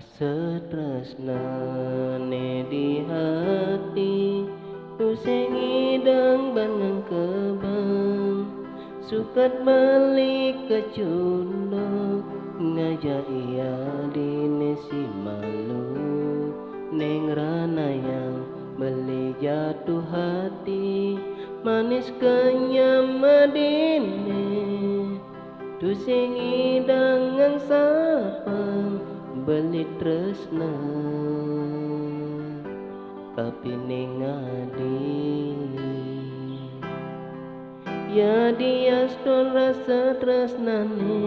Rasa tresnane di hati tu sing idang bangang kebang sukat balik ke cundok ngajak ia dinesi malu neng rana yang beli jatuh hati manis kenyam madine tu sing idang ngang sapang beli tresna kapining adi ya dia stol rasa tresnane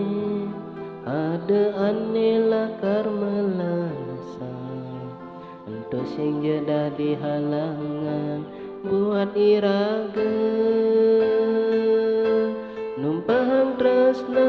ada anela karmelasa ento sing jeda di halangan buat iraga numpang tresna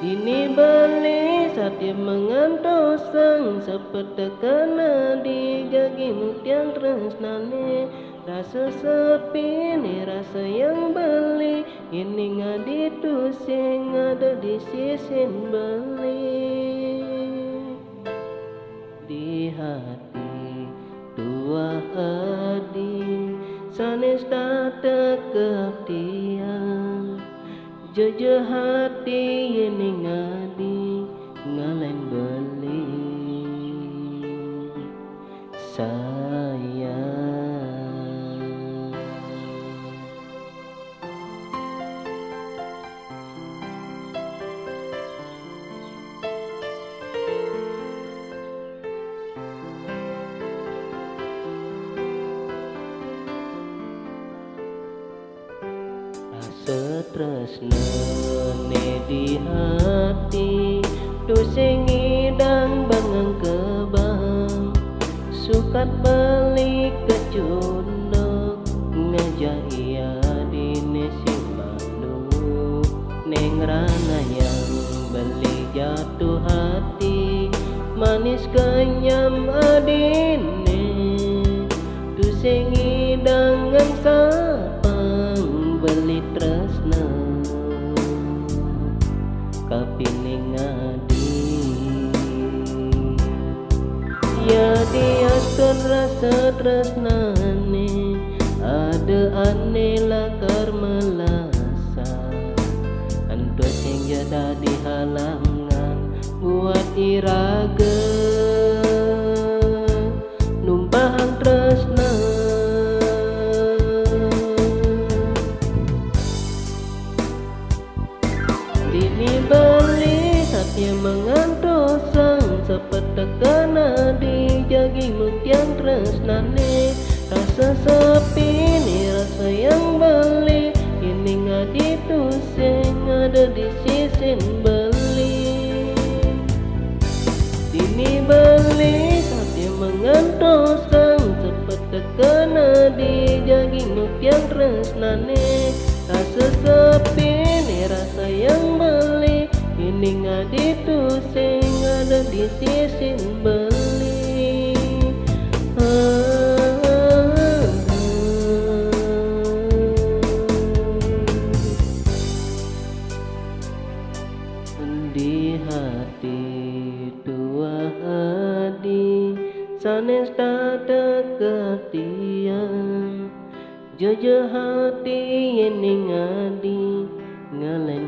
ini balik satya mengantosang sepetekana di gagi mutiang tresnane rasa sepi ni rasa yang beli ini ngadi tu sing ada di sisin beli di hati tua adi sanes tata kehatian Jojo hati ini ngadi ngalain beli sayang setresnane di hati tu sing idang bangang kebang sukat balik ke cundok ngajak ia dinesi malu neng rana yang beli jatuh hati manis kenyam adine tu sing idang ngang sapang beli tresna kapining adi ya dia rasa tresnane ada anela karmelasa ando sing jada di halangan buat iraga numpang tresna dini beli satya mengantosang sepetekana di jagi mutiang tresnane rasa sepi ni rasa yang beli ini ngadi tu sing ada di sisin beli dini beli satya mengantosang sepetekana di jagi mutiang tresnane rasa sepi ni rasa yang beli ini ngadi tu sing ada di sisin beli di hati tua adi sanes tata kehatian Jojo hati ini ngadi ngalain